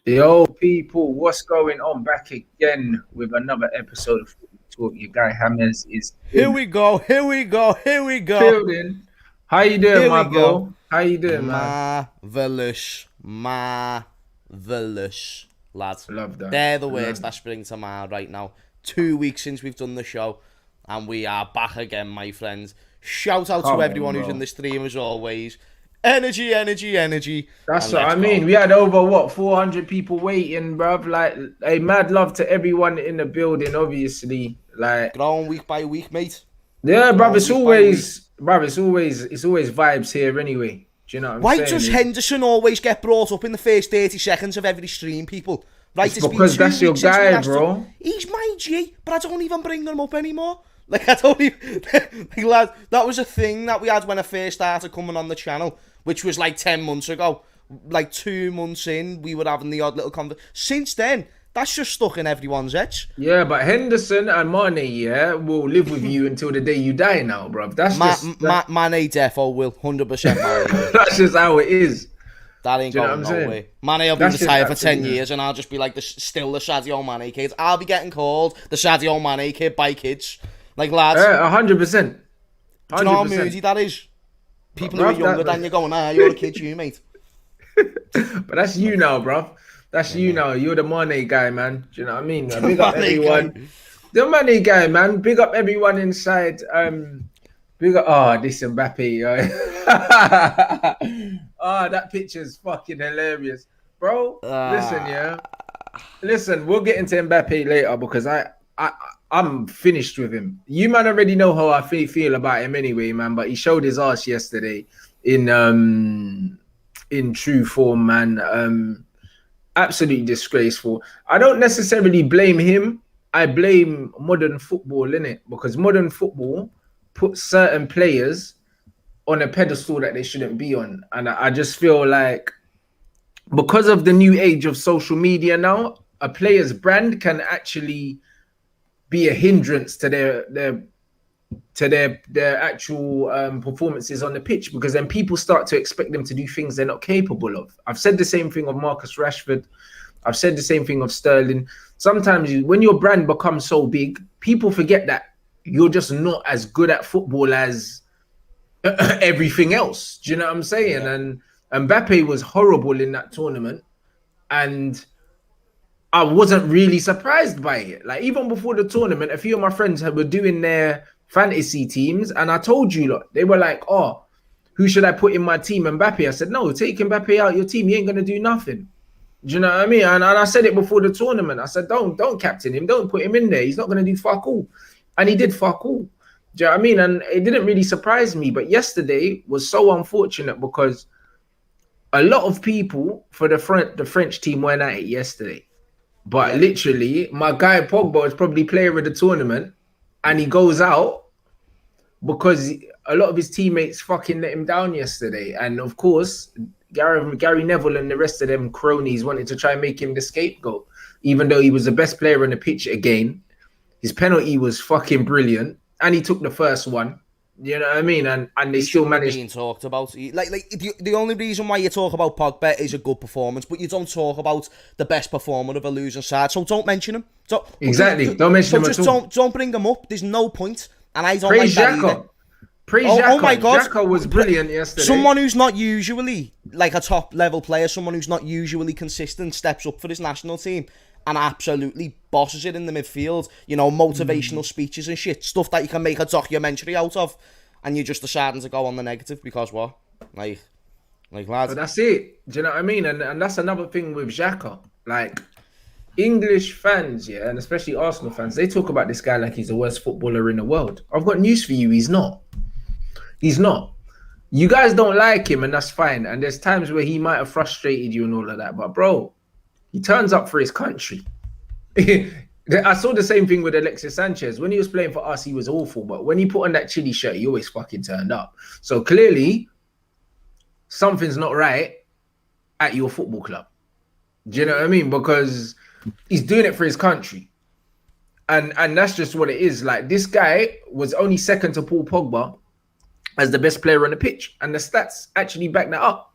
Yo, people, what's going on? Back again with another episode of Footy Talk. Your guy Hammers is Here in we go. Here we go. Here we the go. building. How you doing, Here my we go. bro? How you doing, man? Marvelous. Marvelous, lad. Love that. They're the Love words that that. spring to mind right now. 2 weeks since we've done the show, and we are back again, my friends. Shout out Come to on, everyone who's in bro. the stream as always. Energy, energy, energy. That's And what I let's mean. go. We had over what 400 people waiting, bruv. Like, a mad love to everyone in the building. Obviously, like, Growing week by week, mate. yeah, bruv. Growing week by week. It's always vibes here anyway. Do you know what I'm Why saying? does Henderson always get brought up in the first 30 seconds of every stream, people? Right, It's it's been because two that's your weeks since we guy, last took... bro. He's my G, but I don't even bring him up anymore. Like, I don't even... like, lad, that was a thing that we had when I first started coming on the channel, which was like 10 months ago. Like 2 months in, we were having the odd little conversation. Since then, that's just stuck in everyone's heads. Yeah, but Henderson and Mane, yeah, will live with you until the day you die now, bruv. Mane defo will, 100% Mane will. That's just how it is. That ain't Do you know going what I'm saying? nowhere. Mane will be That's just retired for 10 absolutely- years and I'll just be like still the Sadio Mane kid. I'll be getting called the Sadio Mane kid by kids. Like, lads, 100%. do you know how 100%. moody that is? People who Bruv, are younger than you going, you're a kid, you, mate. But that's you now, bruv. That's you now. You're the Mane guy, man. Do you know what I mean? Big up Mane everyone. guy. The Mane guy, man. Big up everyone inside. Big up. Oh, this Mbappe. Oh, that picture's fucking hilarious, bro. Listen, yeah. Listen, we'll get into Mbappe later because I'm finished with him. You man already know how I feel about him anyway, man. But he showed his ass yesterday in true form, man. Absolutely disgraceful. I don't necessarily blame him. I blame modern football, innit? Because modern football puts certain players on a pedestal that they shouldn't be on. And I just feel like because of the new age of social media now, a player's brand can actually be a hindrance to their actual performances on the pitch, because then people start to expect them to do things they're not capable of. I've said the same thing of Marcus Rashford. I've said the same thing of Sterling. Sometimes when your brand becomes so big, people forget that you're just not as good at football as everything else. Do you know what I'm saying? Yeah. And Mbappe was horrible in that tournament, and I wasn't really surprised by it. Like, even before the tournament, a few of my friends were doing their fantasy teams, and I told you, look, they were like, "Oh, who should I put in my team?" Mbappe. I said, "No, take Mbappe out your team. He ain't gonna do nothing." Do you know what I mean? And I said it before the tournament. I said, don't captain him. Don't put him in there. He's not gonna do fuck all. And he did fuck all. Do you know what I mean? And it didn't really surprise me. But yesterday was so unfortunate because a lot of people for the French team went at it yesterday. But literally, my guy Pogba is probably player of the tournament, and he goes out because a lot of his teammates fucking let him down yesterday. And of course, Gary Neville and the rest of them cronies wanted to try and make him the scapegoat, even though he was the best player on the pitch again. His penalty was fucking brilliant, and he took the first one. You know what I mean? And they still managed. Being talked about, the only reason why you talk about Pogba is a good performance, but you don't talk about the best performer of a losing side. So don't mention him. Exactly. Don't mention him at all. Don't bring him up. There's no point, and I don't Praise like that either. Xhaka. Praise Oh Xhaka. my God. Xhaka was brilliant yesterday. Someone who's not usually like a top level player, someone who's not usually consistent, steps up for his national team and absolutely bosses it in the midfield. You know, motivational speeches and shit, stuff that you can make a documentary out of, and you're just deciding to go on the negative because what? Like lads. But that's it. Do you know what I mean? And that's another thing with Xhaka. Like, English fans, yeah, and especially Arsenal fans, they talk about this guy like he's the worst footballer in the world. I've got news for you. He's not. He's not. You guys don't like him, and that's fine. And there's times where he might have frustrated you and all of that. But bro, he turns up for his country. I saw the same thing with Alexis Sanchez. When he was playing for us, he was awful. But when he put on that Chile shirt, he always fucking turned up. So clearly, something's not right at your football club. Do you know what I mean? Because he's doing it for his country. And that's just what it is. Like, this guy was only second to Paul Pogba as the best player on the pitch, and the stats actually back that up.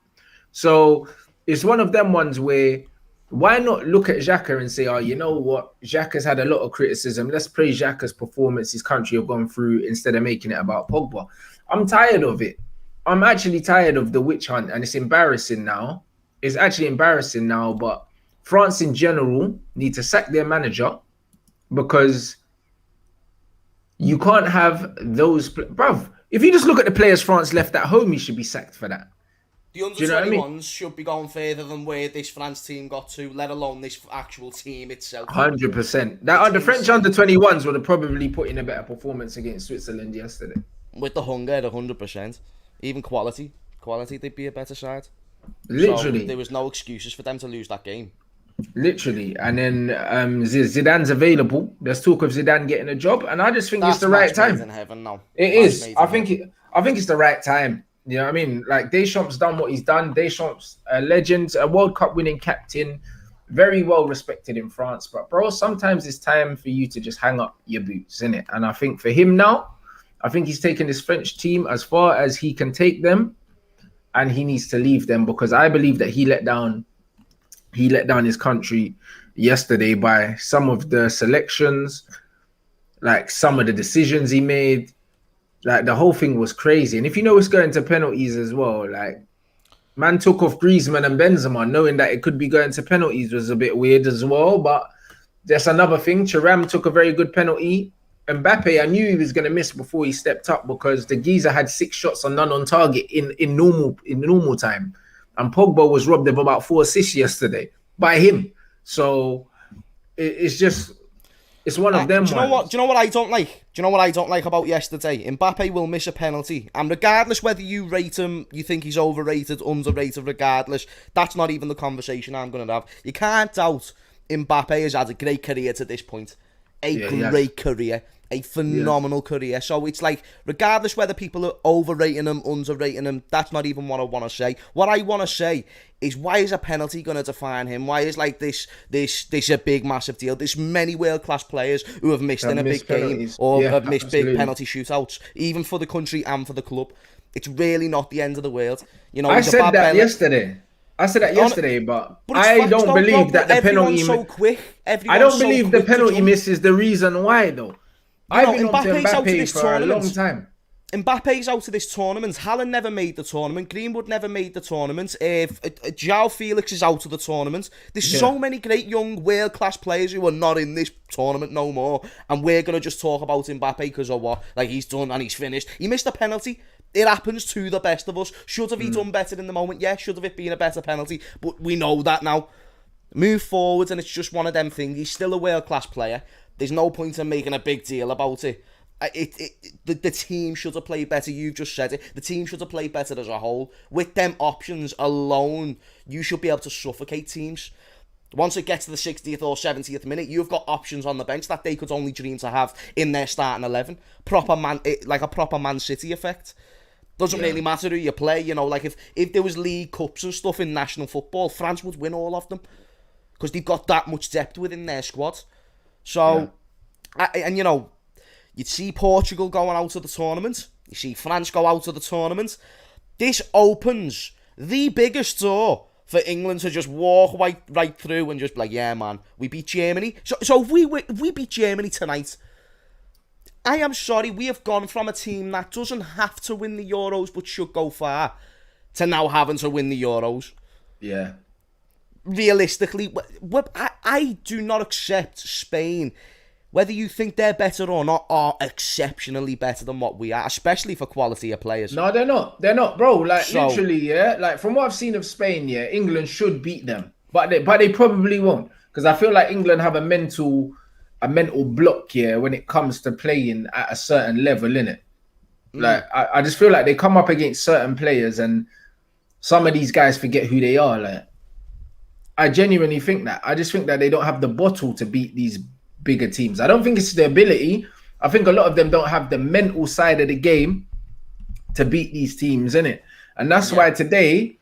So it's one of them ones where why not look at Xhaka and say, oh, you know what? Xhaka's had a lot of criticism. Let's praise Xhaka's performance his country have gone through instead of making it about Pogba. I'm tired of it. I'm actually tired of the witch hunt, and it's embarrassing now. It's actually embarrassing now, but France in general need to sack their manager because you can't have those. Bruv, if you just look at the players France left at home, he should be sacked for that. The under Do you know what I 21s mean? should be going further than where this France team got to, let alone this actual team itself. 100%. That the French insane. under 21s would have probably put in a better performance against Switzerland yesterday. With the hunger, 100%. Even quality, they'd be a better side. Literally. So there was no excuses for them to lose that game. Literally. And then Zidane's available. There's talk of Zidane getting a job, and I just think That's it's the right match made time. in heaven now. It is. I think it's the right time. You know what I mean? Like Deschamps done what he's done. Deschamps, a legend, a World Cup winning captain, very well respected in France. But bro, sometimes it's time for you to just hang up your boots, innit? And I think for him now, I think he's taken this French team as far as he can take them, and he needs to leave them because I believe that he let down his country yesterday by some of the selections, like some of the decisions he made. Like the whole thing was crazy. And if you know it's going to penalties as well, like man took off Griezmann and Benzema, knowing that it could be going to penalties was a bit weird as well. But that's another thing. Thuram took a very good penalty. Mbappe, I knew he was going to miss before he stepped up because the geezer had 6 shots and none on target in normal time. And Pogba was robbed of about 4 assists yesterday by him. So it's one of them. Do you know what I don't like? Do you know what I don't like about yesterday? Mbappe will miss a penalty, and regardless whether you rate him, you think he's overrated, underrated, regardless, that's not even the conversation I'm going to have. You can't doubt Mbappe has had a great career to this point. Great career. A phenomenal career. So it's like, regardless whether people are overrating him, underrating him, that's not even what I want to say. What I want to say is, why is a penalty going to define him? Why is like this a big, massive deal? There's many world-class players who have missed in a big game or have missed big penalty shootouts, even for the country and for the club. It's really not the end of the world. You know, I said that yesterday. But I don't believe that the penalty. So quick. I don't believe the penalty miss is the reason why, though. I've been on to Mbappe for a long time. Mbappe's out of this tournament. Haaland never made the tournament. Greenwood never made the tournament. João Felix is out of the tournament. There's so many great young world-class players who are not in this tournament no more. And we're going to just talk about Mbappe because of what? Like, he's done and he's finished. He missed a penalty. It happens to the best of us. Should have he done better in the moment? Yeah, should have it been a better penalty? But we know that now. Move forward, and it's just one of them things. He's still a world-class player. There's no point in making a big deal about it. The team should have played better. You've just said it. The team should have played better as a whole. With them options alone, you should be able to suffocate teams. Once it gets to the 60th or 70th minute, you've got options on the bench that they could only dream to have in their starting 11. Like a proper Man City effect. Doesn't really matter who you play. You know, like if there was League Cups and stuff in national football, France would win all of them because they've got that much depth within their squad. So, and you know, you'd see Portugal going out of the tournament. You see France go out of the tournament. This opens the biggest door for England to just walk right through and just be like, yeah, man, we beat Germany. So if we beat Germany tonight, I am sorry, we have gone from a team that doesn't have to win the Euros but should go far to now having to win the Euros. Yeah. Realistically, I do not accept Spain, whether you think they're better or not, are exceptionally better than what we are, especially for quality of players. No, they're not. They're not, bro. Like, literally, yeah. Like, from what I've seen of Spain, yeah, England should beat them. But they probably won't. Because I feel like England have a mental block here when it comes to playing at a certain level, innit? Like, I just feel like they come up against certain players and some of these guys forget who they are. Like, I genuinely think that. I just think that they don't have the bottle to beat these bigger teams. I don't think it's the ability. I think a lot of them don't have the mental side of the game to beat these teams, innit? And that's why today,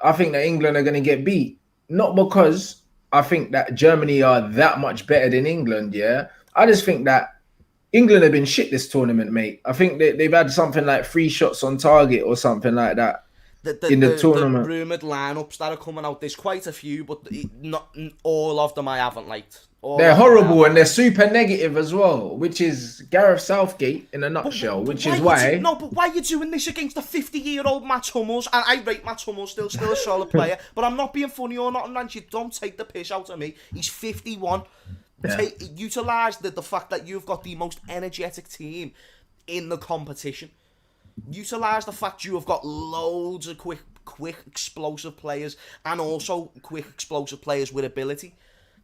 I think that England are going to get beat. Not because I think that Germany are that much better than England, yeah? I just think that England have been shit this tournament, mate. I think they've had something like 3 shots on target or something like that. in the the tournament. rumoured lineups that are coming out, there's quite a few, but not all of them I haven't liked. They're horrible and they're super negative as well, which is Gareth Southgate in a nutshell, which is why... But why are you doing this against the 50-year-old Matt Hummels? And I rate Matt Hummels still a solid player, but I'm not being funny or nothing, Rants. You don't take the piss out of me. He's 51. Yeah. Utilise the fact that you've got the most energetic team in the competition. Utilise the fact you have got loads of quick, explosive players, and also quick, explosive players with ability.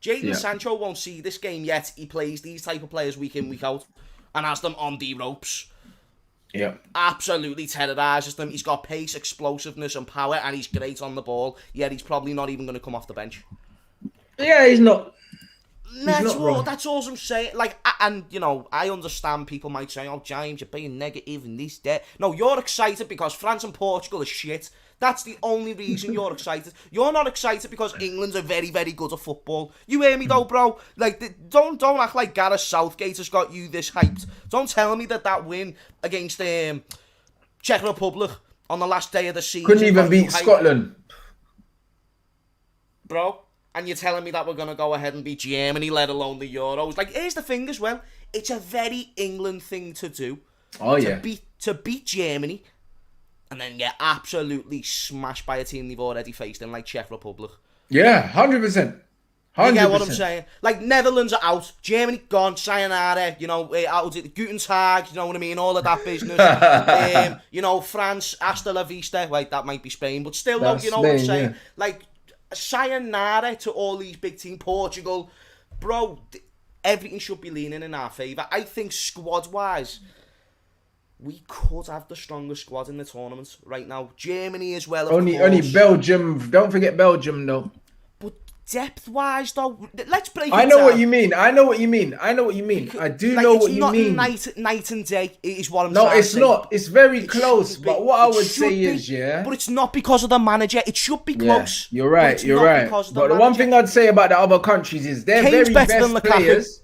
Jadon Sancho won't see this game yet. He plays these type of players week in, week out, and has them on the ropes. Yeah. Absolutely terrorises them. He's got pace, explosiveness, and power, and he's great on the ball. Yet he's probably not even going to come off the bench. Yeah, he's not. That's all I'm saying. Like, and you know, I understand people might say, "Oh, James, you're being negative and this, that." No, you're excited because France and Portugal are shit. That's the only reason you're excited. You're not excited because England's are very, very good at football. You hear me though, bro? Like, don't act like Gareth Southgate has got you this hyped. Don't tell me that win against Czech Republic on the last day of the season couldn't even beat Scotland, bro. And you're telling me that we're going to go ahead and beat Germany, let alone the Euros. Like, here's the thing as well. It's a very England thing to do. Oh, yeah. To beat Germany and then get absolutely smashed by a team they've already faced in, like, Czech Republic. Yeah, 100%. 100%. You get what I'm saying? Like, Netherlands are out. Germany gone. Sayonara. You know, Guten Tag. You know what I mean? All of that business. You know, France. Hasta la vista. Wait, that might be Spain. But still, though, you know what I'm saying? Yeah. Like, sayonara to all these big teams. Portugal, bro, everything should be leaning in our favour. I think squad wise we could have the strongest squad in the tournament right now. Germany as well, only Belgium, don't forget Belgium though. But depth wise though, let's break it I know down. what you mean. I do know what you mean. Night and day is what I'm saying. No, it's not. It's very close. But what I would say is, but it's not because of the manager. It should be close. You're right. But the one thing I'd say about the other countries is they're very best players.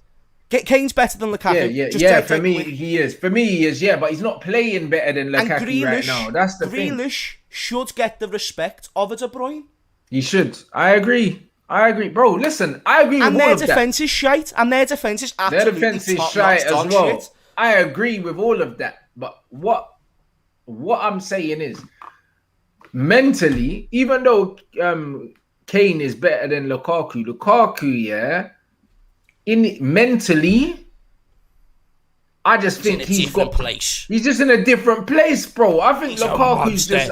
Kane's better than Lukaku. Yeah. For me, he is. Yeah, but he's not playing better than Lukaku right now. That's the thing. Grealish should get the respect of a De Bruyne. He should. I agree, bro. Listen, I agree with all of that. And their defense is shite, and their defense is absolutely their defense is shite as well. Shit. I agree with all of that, but what I'm saying is, mentally, even though Kane is better than Lukaku, mentally, I just think he's just in a different place, bro. I think Lukaku's just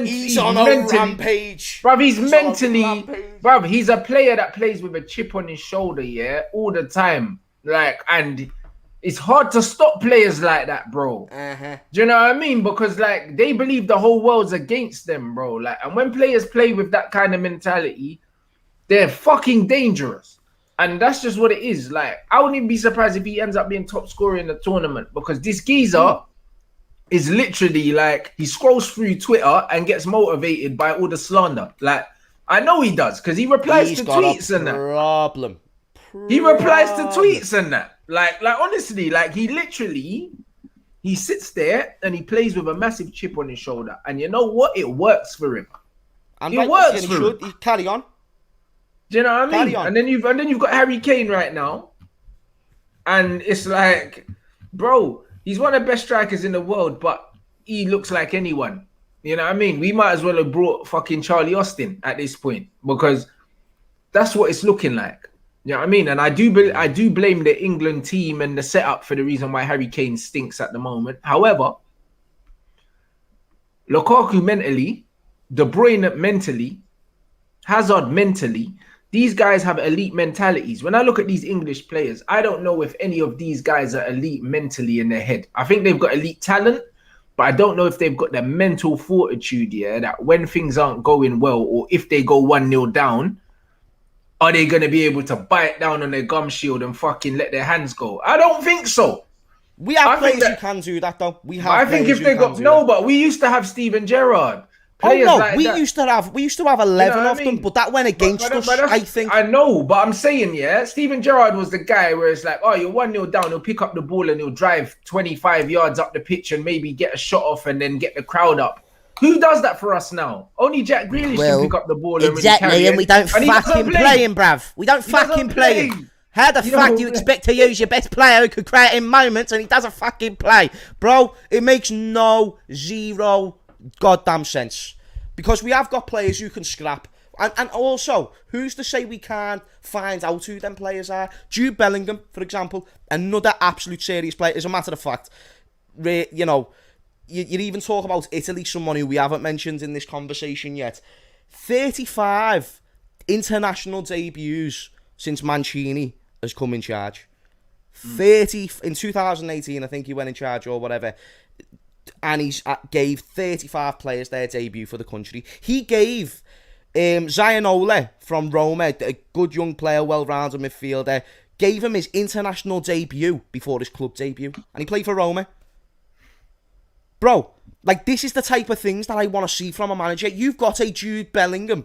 he's on a rampage. Bruv, he's a player that plays with a chip on his shoulder, all the time. Like, and it's hard to stop players like that, bro. Do you know what I mean? Because, like, they believe the whole world's against them, bro. Like, and when players play with that kind of mentality, they're fucking dangerous. And that's just what it is. Like, I wouldn't even be surprised if he ends up being top scorer in the tournament, because this geezer is literally like, he scrolls through Twitter and gets motivated by all the slander. Like, I know he does, because he replies to tweets and that. He replies to tweets and that. Like honestly, like he sits there and he plays with a massive chip on his shoulder. And you know what? It works for him. And it works for him. Carry on. Do you know what I mean? And then you've got Harry Kane right now, and it's like, bro, he's one of the best strikers in the world, but he looks like anyone. You know what I mean? We might as well have brought fucking Charlie Austin at this point, because that's what it's looking like. You know what I mean? And I do blame the England team and the setup for the reason why Harry Kane stinks at the moment. However, Lukaku mentally, De Bruyne mentally, Hazard mentally, these guys have elite mentalities. When I look at these English players, I don't know if any of these guys are elite mentally in their head. I think they've got elite talent, but I don't know if they've got the mental fortitude, that when things aren't going well, or if they go 1-0 down, are they going to be able to bite down on their gum shield and fucking let their hands go? I don't think so. We have players who can do that, though. But we used to have Steven Gerrard. We used to have 11 of them, but that went against us, I think. I know, but I'm saying, Steven Gerrard was the guy where it's like, oh, you're 1-0 down, he'll pick up the ball and he'll drive 25 yards up the pitch and maybe get a shot off and then get the crowd up. Who does that for us now? Only Jack Grealish can pick up the ball and really exactly, carry and it. we don't fucking play him, bruv. We don't He fucking doesn't play him. How the fuck do you expect to use your best player who could create in moments and he doesn't fucking play? Bro, it makes zero goddamn sense. Because we have got players who can scrap. And also, who's to say we can't find out who them players are? Jude Bellingham, for example, another absolute serious player. As a matter of fact, you know, you even talk about Italy, someone who we haven't mentioned in this conversation yet. 35 international debuts since Mancini has come in charge. 30 in 2018, I think he went in charge or whatever, and he's gave 35 players their debut for the country. He gave Zaniolo from Roma, a good young player, well-rounded midfielder, gave him his international debut before his club debut, and he played for Roma. Bro, like, this is the type of things that I want to see from a manager. You've got a Jude Bellingham,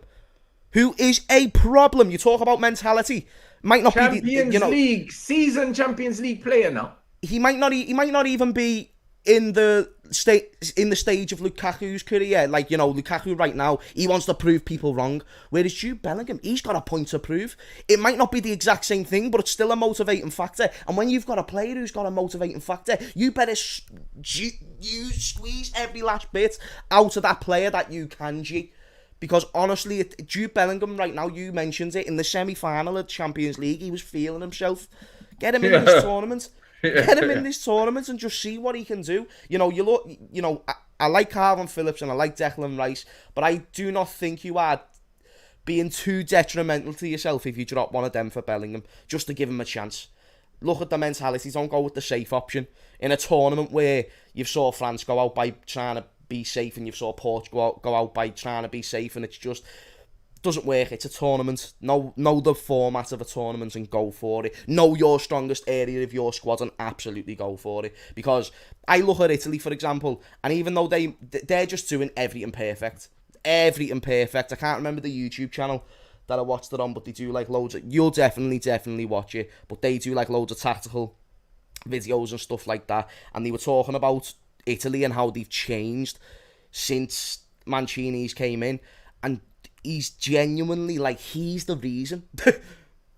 who is a problem. You talk about mentality. Might not Champions be League, season Champions League player now. He might not even be in the stage of Lukaku's career. Like, you know, Lukaku right now, he wants to prove people wrong. Whereas Jude Bellingham, he's got a point to prove. It might not be the exact same thing, but it's still a motivating factor. And when you've got a player who's got a motivating factor, you better you squeeze every last bit out of that player that you can, G. Because honestly, Jude Bellingham right now, you mentioned it, in the semi-final of the Champions League, he was feeling himself. Get him in this tournament. Get him in this tournament and just see what he can do. You know, I like Calvin Phillips and I like Declan Rice, but I do not think you are being too detrimental to yourself if you drop one of them for Bellingham, just to give him a chance. Look at the mentality. Don't go with the safe option. In a tournament where you've saw France go out by trying to be safe and you've saw Portugal go out by trying to be safe, and it's just doesn't work. It's a tournament. Know the format of a tournament and go for it. Know your strongest area of your squad and absolutely go for it. Because I look at Italy, for example, and even though they're just doing everything perfect. Everything perfect. I can't remember the YouTube channel that I watched it on, but they do like loads of... You'll definitely watch it, but they do like loads of tactical videos and stuff like that. And they were talking about Italy and how they've changed since Mancini's came in, and he's genuinely, like, he's the reason.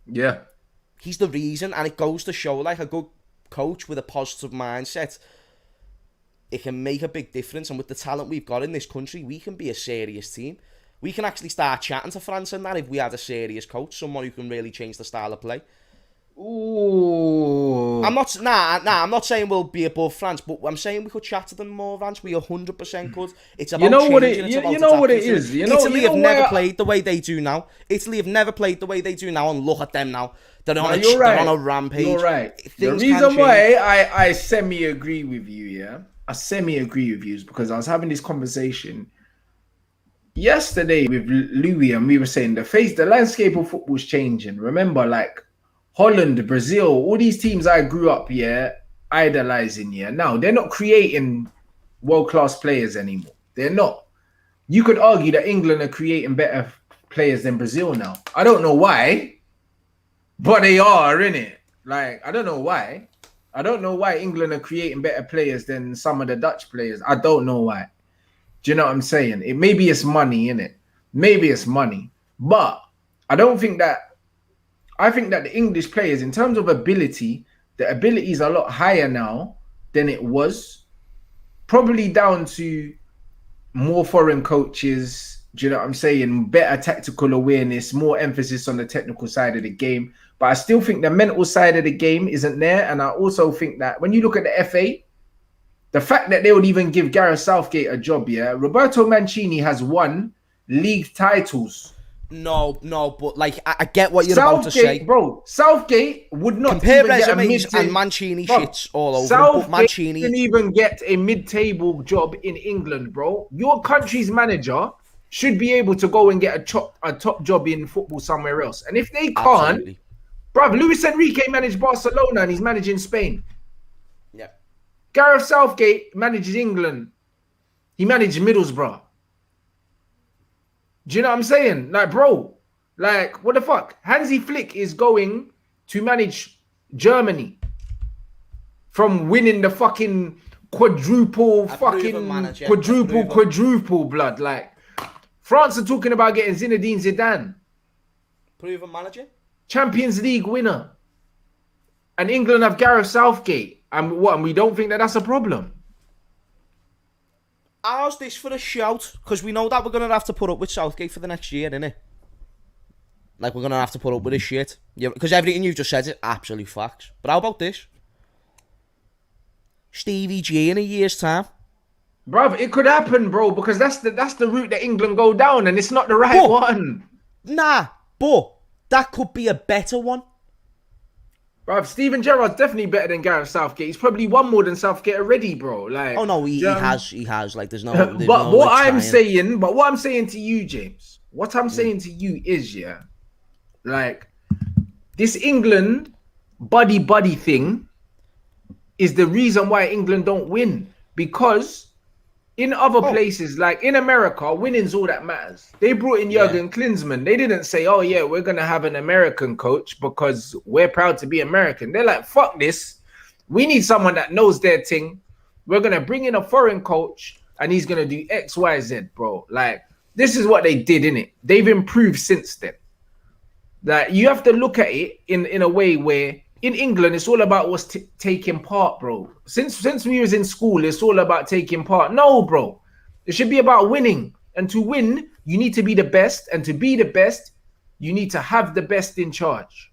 Yeah. He's the reason, and it goes to show, like, a good coach with a positive mindset, it can make a big difference. And with the talent we've got in this country, we can be a serious team. We can actually start chatting to France and that if we had a serious coach, someone who can really change the style of play. Ooh. I'm not saying we'll be above France, but I'm saying we could chat to them more, France. We 100% could. It's about what it is. Italy have never played the way they do now. Italy have never played the way they do now, and look at them now. They're on a rampage. You're right. The reason why I semi-agree with you, yeah? I semi-agree with you is because I was having this conversation yesterday with Louis, and we were saying the landscape of football is changing. Remember, like, Holland, Brazil, all these teams I grew up, idolizing, now they're not creating world-class players anymore. They're not. You could argue that England are creating better players than Brazil now. I don't know why, but they are, innit? Like, I don't know why. I don't know why England are creating better players than some of the Dutch players. I don't know why. Do you know what I'm saying? Maybe it's money, innit? Maybe it's money. But I think that the English players, in terms of ability, the ability is a lot higher now than it was. Probably down to more foreign coaches, do you know what I'm saying? Better tactical awareness, more emphasis on the technical side of the game. But I still think the mental side of the game isn't there. And I also think that when you look at the FA, the fact that they would even give Gareth Southgate a job, Roberto Mancini has won league titles. No, but like I get what you're about to say, bro. Southgate would not compare even resumes get a and Mancini shits all over. Southgate But Mancini didn't even get a mid-table job in England, bro. Your country's manager should be able to go and get a top job in football somewhere else. And if they can't, bro, Luis Enrique managed Barcelona and he's managing Spain. Yeah. Gareth Southgate manages England. He managed Middlesbrough. Do you know what I'm saying? Like, bro, like, what the fuck? Hansi Flick is going to manage Germany from winning the fucking quadruple A proven fucking manager. quadruple blood. Like France are talking about getting Zinedine Zidane, Proven manager. Champions League winner, and England have Gareth Southgate. And what? And we don't think that that's a problem. How's this for a shout? Because we know that we're gonna have to put up with Southgate for the next year, innit? Like we're gonna have to put up with his shit. Yeah, because everything you've just said is absolute facts. But how about this? Stevie G in a year's time. Bruv, it could happen, bro, because that's the route that England go down, and it's not the right one. Nah, but that could be a better one. Bruv, Steven Gerrard's definitely better than Gareth Southgate. He's probably won more than Southgate already, bro. Like, oh no, he has. Like, there's no. But what I'm saying to you, James, what I'm saying to you is, yeah, like this England buddy thing is the reason why England don't win, because in other places, like in America, winning's all that matters. They brought in Jurgen Klinsmann. They didn't say, oh yeah, we're going to have an American coach because we're proud to be American. They're like, fuck this. We need someone that knows their thing. We're going to bring in a foreign coach and he's going to do X, Y, Z, bro. Like, this is what they did, innit? They've improved since then. Like, you have to look at it in a way where in England, it's all about what's taking part, bro. Since we was in school, it's all about taking part. No, bro. It should be about winning. And to win, you need to be the best. And to be the best, you need to have the best in charge.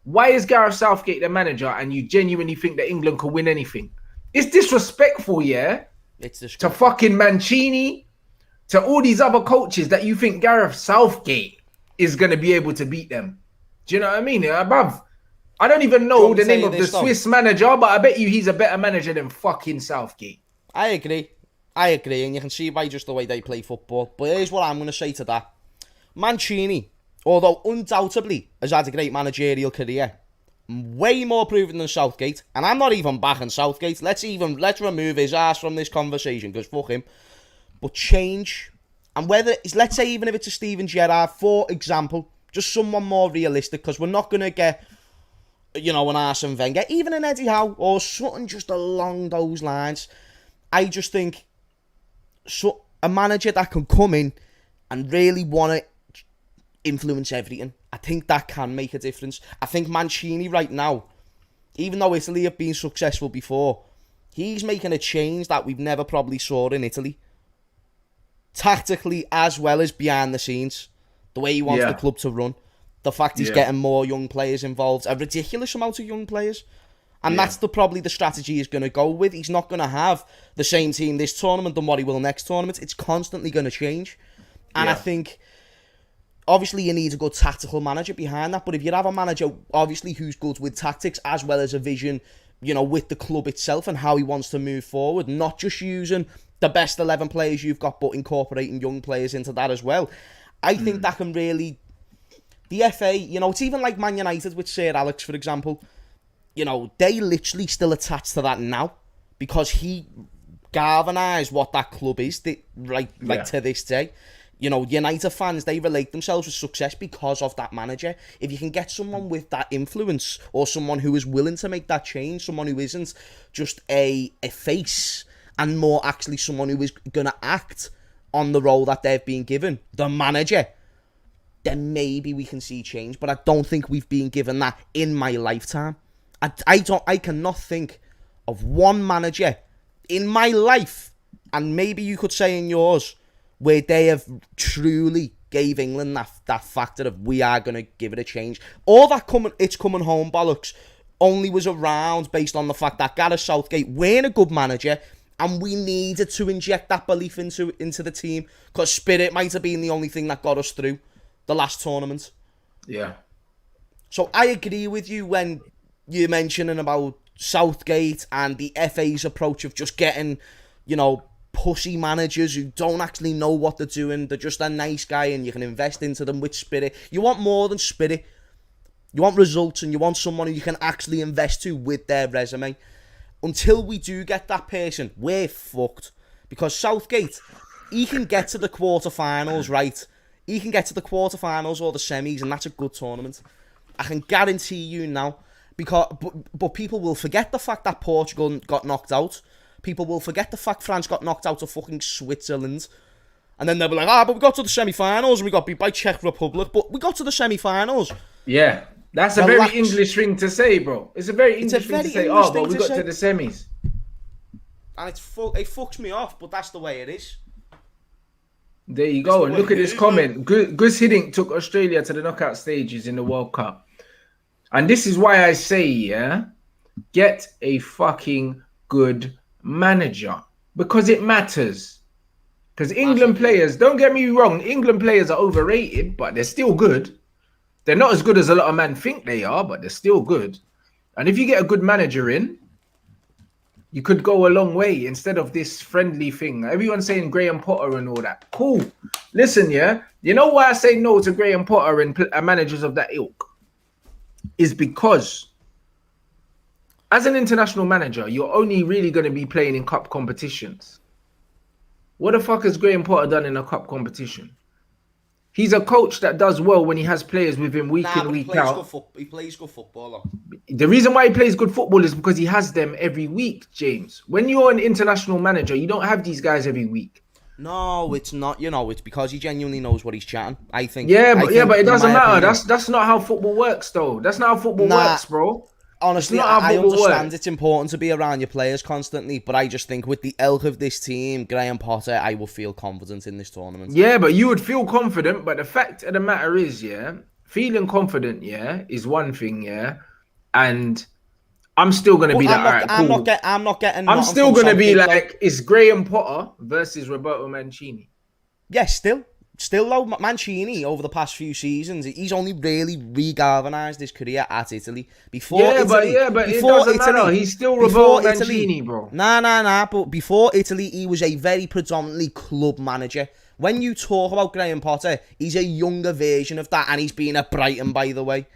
Why is Gareth Southgate the manager and you genuinely think that England could win anything? It's disrespectful, yeah? It's disrespectful. To fucking Mancini, to all these other coaches that you think Gareth Southgate is going to be able to beat them. Do you know what I mean? Above. I don't even know the name of the Swiss manager, but I bet you he's a better manager than fucking Southgate. I agree, and you can see by just the way they play football. But here's what I'm going to say to that. Mancini, although undoubtedly has had a great managerial career, way more proven than Southgate, and I'm not even backing Southgate. Let's remove his ass from this conversation, because fuck him. But change, and whether it's, let's say even if it's a Steven Gerrard, for example, just someone more realistic, because we're not going to get, you know, an Arsene Wenger, even an Eddie Howe, or something just along those lines. I just think a manager that can come in and really want to influence everything, I think that can make a difference. I think Mancini right now, even though Italy have been successful before, he's making a change that we've never probably saw in Italy. Tactically as well as behind the scenes. The way he wants the club to run. The fact he's getting more young players involved, a ridiculous amount of young players. And that's probably the strategy he's going to go with. He's not going to have the same team this tournament than what he will next tournament. It's constantly going to change. And I think, obviously, you need a good tactical manager behind that. But if you have a manager, obviously, who's good with tactics as well as a vision, you know, with the club itself and how he wants to move forward, not just using the best 11 players you've got, but incorporating young players into that as well. I think that can really... The FA, you know, it's even like Man United with Sir Alex, for example. You know, they literally still attached to that now because he galvanised what that club is, to this day. You know, United fans, they relate themselves with success because of that manager. If you can get someone with that influence or someone who is willing to make that change, someone who isn't just a face and more actually someone who is going to act on the role that they've been given, the manager, then maybe we can see change. But I don't think we've been given that in my lifetime. I cannot think of one manager in my life, and maybe you could say in yours, where they have truly gave England that factor of we are going to give it a change. All that it's coming home bollocks only was around based on the fact that Gareth Southgate weren't a good manager, and we needed to inject that belief into the team, because spirit might have been the only thing that got us through the last tournament. Yeah. So I agree with you when you're mentioning about Southgate and the FA's approach of just getting, you know, pussy managers who don't actually know what they're doing. They're just a nice guy and you can invest into them with spirit. You want more than spirit. You want results, and you want someone who you can actually invest to with their resume. Until we do get that person, we're fucked. Because Southgate, he can get to the quarterfinals, right? He can get to the quarterfinals or the semis, and that's a good tournament. I can guarantee you now. But people will forget the fact that Portugal got knocked out. people will forget the fact France got knocked out of fucking Switzerland. And then they'll be like, but we got to the semi-finals and we got beat by Czech Republic. But we got to the semi-finals. Yeah. That's a very English thing to say, bro. It's a very English thing to say. Oh, but we got to the semis. And it fucks me off, but that's the way it is. There you go. And look at this comment. Gus Hiddink took Australia to the knockout stages in the World Cup. And this is why I say, yeah, get a fucking good manager. Because it matters. Because England players, don't get me wrong, England players are overrated, but they're still good. They're not as good as a lot of men think they are, but they're still good. And if you get a good manager in, you could go a long way instead of this friendly thing. Everyone's saying Graham Potter and all that. Cool. Listen, yeah. You know why I say no to Graham Potter and managers of that ilk? Is because as an international manager, you're only really going to be playing in cup competitions. What the fuck has Graham Potter done in a cup competition? He's a coach that does well when he has players with him week in, week out. He plays good football. The reason why he plays good football is because he has them every week, James. When you're an international manager, you don't have these guys every week. No, it's not. You know, it's because he genuinely knows what he's chatting. I think. Yeah, but it doesn't matter. That's not how football works, though. That's not how football works, bro. Honestly, I understand it's important to be around your players constantly, but I just think with the ilk of this team, Graham Potter, I will feel confident in this tournament. Yeah, but you would feel confident, but the fact of the matter is, yeah, feeling confident, yeah, is one thing, yeah, and I'm still going to be like, all right, cool. I'm still going to be like, it's Graham Potter versus Roberto Mancini. Yes, Still though, Mancini over the past few seasons, he's only really re-galvanised his career at Italy. But it doesn't matter. He's still Roberto Mancini, bro. Nah. But before Italy, he was a very predominantly club manager. When you talk about Graham Potter, he's a younger version of that, and he's been at Brighton, by the way.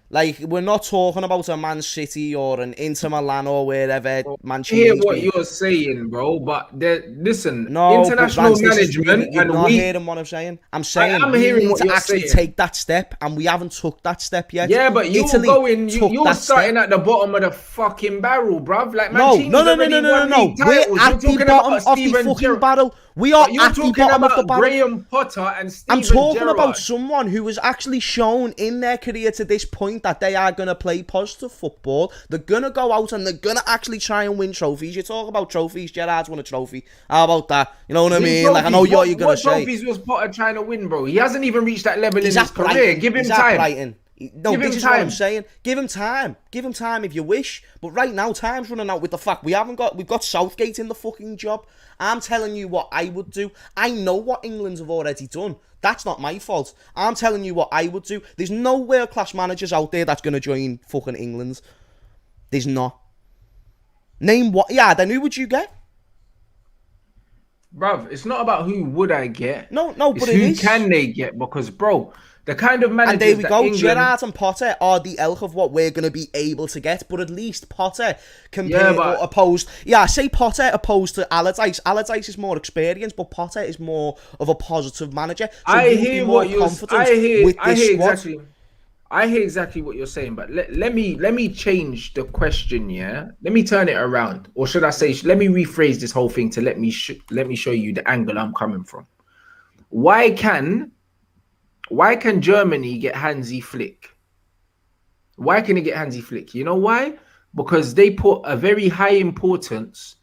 Like, we're not talking about a Man City or an Inter Milan or wherever Mancini. I hear what you're saying, bro, but listen, international management you're not hearing what I'm saying. I'm saying we need to actually take that step, and we haven't took that step yet. Yeah, but you're starting at the bottom of the fucking barrel, bruv. Like, no. We're at the bottom of the fucking barrel. We are at the bottom of the barrel. Graham Potter and Steven I'm talking Gerrard. about someone who has actually shown in their career to this point that they are going to play positive football. They're going to go out and they're going to actually try and win trophies. You talk about trophies, Gerrard's won a trophy. How about that? You know what I mean? Like, I know what you're going to say. What trophies was Potter trying to win, bro? He hasn't even reached that level in his career. Give him time. No, this is what I'm saying. Give him time. Give him time if you wish. But right now, time's running out with the fact we've got Southgate in the fucking job. I'm telling you what I would do. I know what England have already done. That's not my fault. I'm telling you what I would do. There's no world-class managers out there that's going to join fucking England. There's not. Name what? Yeah, then who would you get? Bruv, it's not about who would I get. No, but it's who can they get? Because, bro, the kind of managers and there we go. England... Gerrard and Potter are the ilk of what we're going to be able to get, but at least Potter opposed. Yeah, I say Potter opposed to Allardyce. Allardyce is more experienced, but Potter is more of a positive manager. So I hear what you're saying. I hear exactly what you're saying, but let me change the question. Yeah, let me turn it around, or should I say, let me rephrase this whole thing to let me show you the angle I'm coming from. Why can Germany get Hansi Flick? Why can it get Hansi Flick? You know why? Because they put a very high importance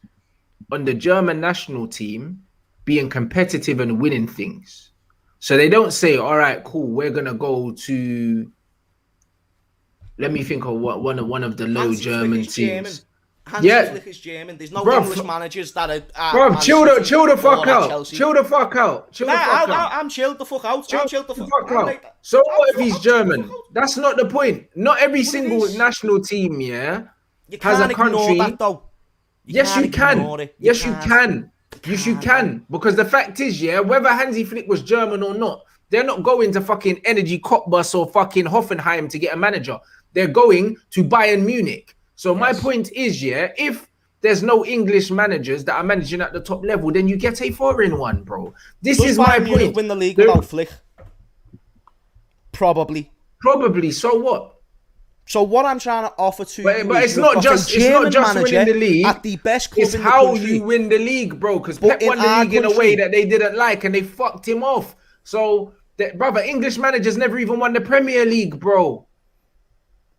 on the German national team being competitive and winning things. So they don't say, all right, cool, we're going to go to, let me think of one of the low German teams. Hansi Flick is German. There's no English managers that are. Chill the fuck out. Chill the fuck out. I'm chilled the fuck out. I'm chilled the fuck out. So what if he's German? That's not the point. Not every single national team, has a country. That, though. Yes, you can. Yes, you can. Yes, you can. Because the fact is, whether Hansi Flick was German or not, they're not going to fucking Energy Cottbus or fucking Hoffenheim to get a manager. They're going to Bayern Munich. So my point is, if there's no English managers that are managing at the top level, then you get a foreign one, bro. This is my point. Win the league without Flick? Probably. So what? So what I'm trying to offer to you But is it's not just winning the league. at the best club It's in the how country. you win the league, bro. Because But Pep won the league in a way that they didn't like, and they fucked him off. So, brother, English managers never even won the Premier League, bro.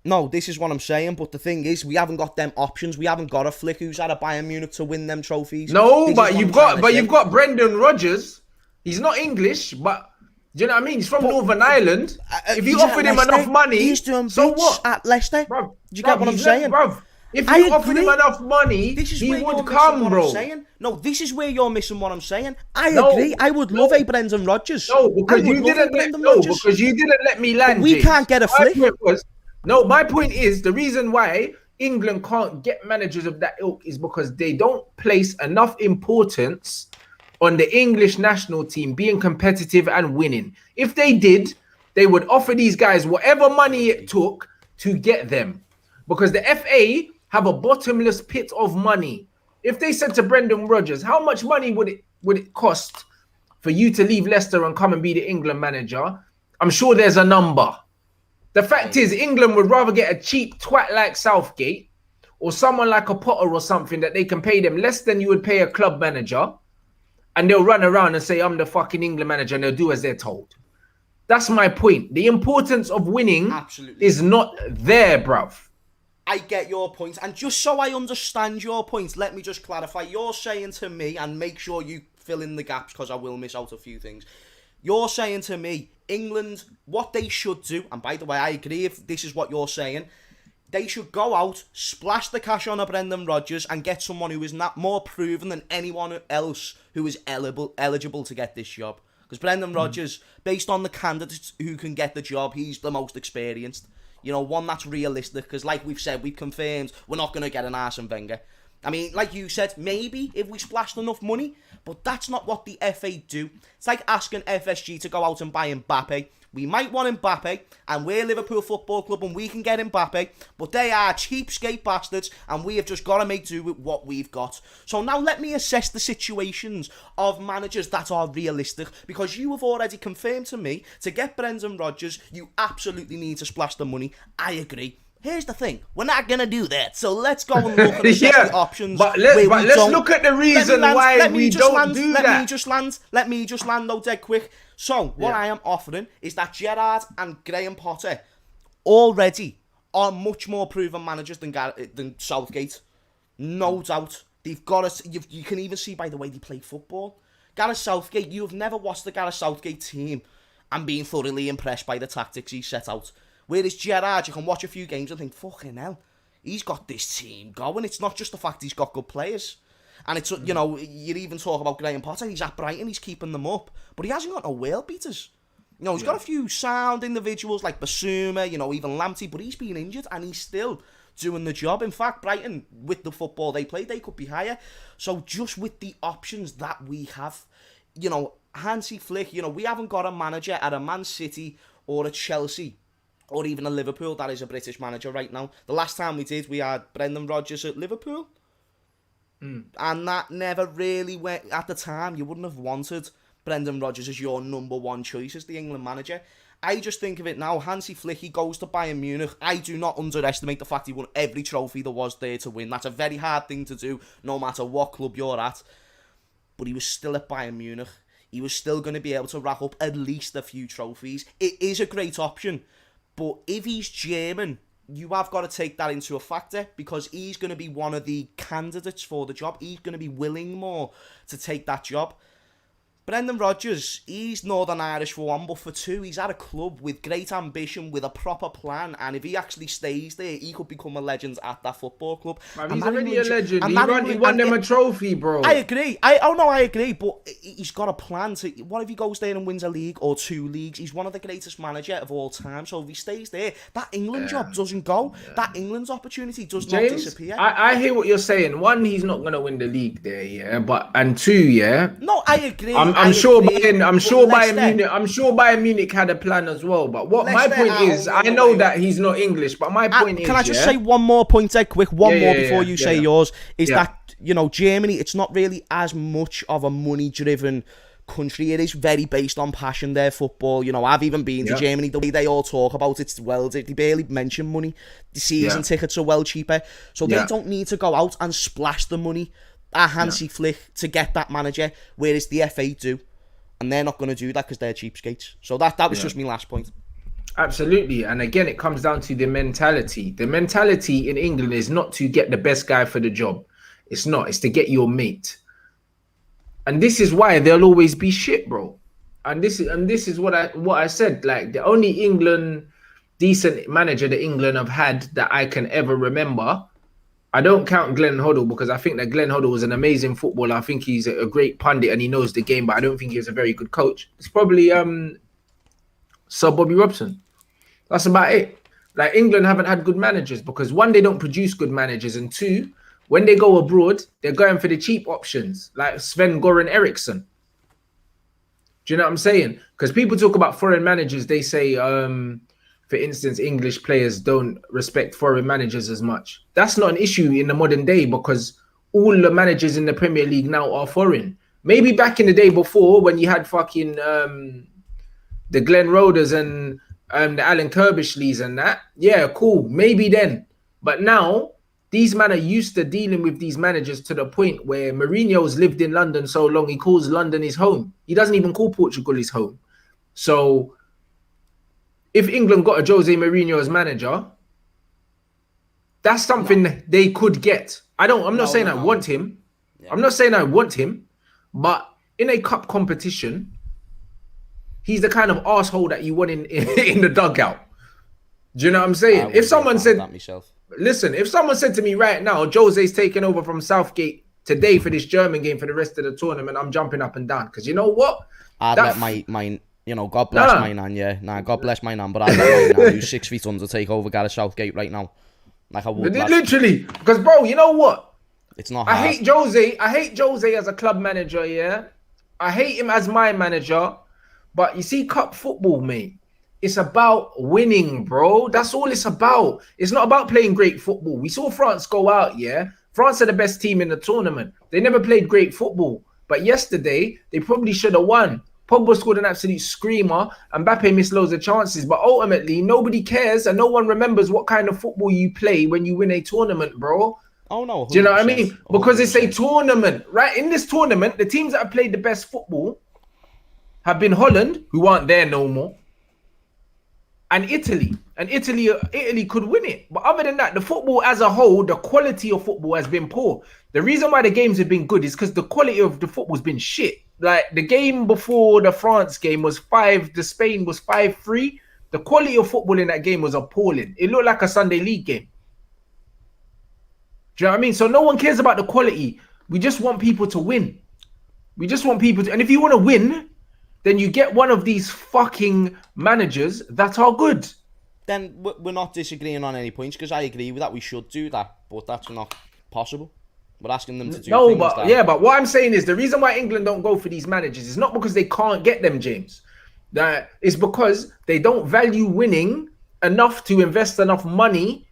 No, this is what I'm saying. But the thing is, we haven't got them options. We haven't got a Flick who's at a Bayern Munich to win them trophies. No, but you've got Brendan Rodgers. He's not English, but do you know what I mean? He's from Northern Ireland. If you offered him enough money, he's doing so what? At Leicester. Bruv, Do you get what I'm saying? Bruv, if you offered him enough money, he would come, bro. No, this is where you're missing what I'm saying. I agree. I would love a Brendan Rodgers. No, because you didn't let me land. We can't get a Flick. My point is the reason why England can't get managers of that ilk is because they don't place enough importance on the English national team being competitive and winning. If they did, they would offer these guys whatever money it took to get them. Because the FA have a bottomless pit of money. If they said to Brendan Rodgers, how much money would it cost for you to leave Leicester and come and be the England manager? I'm sure there's a number. The fact is, England would rather get a cheap twat like Southgate or someone like a Potter or something that they can pay them less than you would pay a club manager, and they'll run around and say, I'm the fucking England manager, and they'll do as they're told. That's my point. The importance of winning is not there, bruv. I get your point. And just so I understand your point, let me just clarify. You're saying to me, and make sure you fill in the gaps because I will miss out a few things. You're saying to me, England, what they should do, and by the way, I agree if this is what you're saying, they should go out, splash the cash on a Brendan Rodgers and get someone who is not more proven than anyone else who is eligible to get this job. Because Brendan Rodgers, based on the candidates who can get the job, he's the most experienced. You know, one that's realistic, because like we've said, we've confirmed we're not going to get an Arsene Wenger. I mean, like you said, maybe if we splashed enough money, but that's not what the FA do. It's like asking FSG to go out and buy Mbappe. We might want Mbappe, and we're Liverpool Football Club, and we can get Mbappe, but they are cheapskate bastards, and we have just got to make do with what we've got. So now let me assess the situations of managers that are realistic, because you have already confirmed to me, to get Brendan Rodgers, you absolutely need to splash the money. I agree. Here's the thing, we're not going to do that, so let's go and look at the options. But let's look at the reason why we don't do that. Let me just land though dead quick. So, what I am offering is that Gerrard and Graham Potter already are much more proven managers than Southgate. No doubt. They've got us. You can even see by the way they play football. Gareth Southgate, you have never watched the Gareth Southgate team and been thoroughly impressed by the tactics he set out. Whereas Gerrard, you can watch a few games and think, fucking hell, he's got this team going. It's not just the fact he's got good players. And it's, you know, you even talk about Graham Potter, he's at Brighton, he's keeping them up. But he hasn't got no world beaters. You know, he's got a few sound individuals like Basuma, you know, even Lamptey, but he's been injured and he's still doing the job. In fact, Brighton, with the football they play, they could be higher. So just with the options that we have, you know, Hansi Flick, you know, we haven't got a manager at a Man City or a Chelsea or even a Liverpool that is a British manager right now. The last time we did, we had Brendan Rodgers at Liverpool. And that never really went, at the time, you wouldn't have wanted Brendan Rodgers as your number one choice as the England manager. I just think of it now, Hansi Flick, he goes to Bayern Munich. I do not underestimate the fact he won every trophy there was there to win. That's a very hard thing to do, no matter what club you're at. But he was still at Bayern Munich. He was still going to be able to rack up at least a few trophies. It is a great option. But if he's German, you have got to take that into a factor, because he's going to be one of the candidates for the job. He's going to be willing more to take that job. Brendan Rodgers, he's Northern Irish for one, but for two, he's at a club with great ambition, with a proper plan, and if he actually stays there, he could become a legend at that football club. Man, he's already a legend. He won them a trophy, bro. I agree. I agree, but he's got a plan to. What if he goes there and wins a league or two leagues? He's one of the greatest managers of all time, so if he stays there, that England job doesn't go. That England's opportunity does not disappear. I hear what you're saying. One, he's not going to win the league there, yeah, and two, yeah. No, I agree. I'm sure Bayern Munich had a plan as well. But what my point is, I know that he's not English, but my point is, can I just say one more point, Ed, quick? One more before you say yours is that, you know, Germany, it's not really as much of a money-driven country. It is very based on passion, their football. You know, I've even been to Yeah. Germany. The way they all talk about it, well, they barely mention money. The season Yeah. tickets are well cheaper. So they Yeah. don't need to go out and splash the money a handsy flick to get that manager, whereas the FA do. And they're not going to do that because they're cheapskates. So that was just my last point. Absolutely. And again, it comes down to the mentality. The mentality in England is not to get the best guy for the job. It's not. It's to get your mate. And this is why they'll always be shit, bro. And this is what I said. Like, the only England decent manager that England have had that I can ever remember. I don't count Glenn Hoddle because I think that Glenn Hoddle was an amazing footballer. I think he's a great pundit and he knows the game, but I don't think he was a very good coach. It's probably Sir Bobby Robson. That's about it. Like, England haven't had good managers because one, they don't produce good managers, and two, when they go abroad, they're going for the cheap options like Sven-Goran Eriksson. Do you know what I'm saying? Because people talk about foreign managers, they say, for instance, English players don't respect foreign managers as much. That's not an issue in the modern day because all the managers in the Premier League now are foreign. Maybe back in the day before when you had fucking the Glenn Roders and the Alan Kirbyshleys and that, yeah, cool, maybe then. But now, these men are used to dealing with these managers to the point where Mourinho's lived in London so long, he calls London his home. He doesn't even call Portugal his home. So, if England got a Jose Mourinho as manager, that's something they could get. I'm not saying I want him. Yeah. I'm not saying I want him, but in a cup competition, he's the kind of asshole that you want in the dugout. Do you know what I'm saying? If someone said, listen, if someone said to me right now, Jose's taking over from Southgate today for this German game for the rest of the tournament, I'm jumping up and down. Because you know what? I'd let my God bless my nan, yeah. Nah, God bless my nan, but I'd let my nan, who's 6 feet under, take over Gareth Southgate right now. Like I would. Literally. Because, bro, you know what? It's not hard. I hate Jose as a club manager, yeah? I hate him as my manager. But you see, cup football, mate, it's about winning, bro. That's all it's about. It's not about playing great football. We saw France go out, yeah? France are the best team in the tournament. They never played great football. But yesterday, they probably should have won. Pogba scored an absolute screamer, and Mbappe missed loads of chances. But ultimately, nobody cares, and no one remembers what kind of football you play when you win a tournament, bro. Oh, no. Do you know what I mean? Because it's a tournament, right? In this tournament, the teams that have played the best football have been Holland, who aren't there no more, and Italy. And Italy could win it. But other than that, the football as a whole, the quality of football has been poor. The reason why the games have been good is because the quality of the football has been shit. Like, the game before the France game was the Spain was 5-3. The quality of football in that game was appalling. It looked like a Sunday league game. Do you know what I mean? So no one cares about the quality. We just want people to win. We just want people to, and if you want to win, then you get one of these fucking managers that are good. Then we're not disagreeing on any points, because I agree with that. We should do that, but that's not possible. We're asking them to do things but what I'm saying is the reason why England don't go for these managers is not because they can't get them, James. That is because they don't value winning enough to invest enough money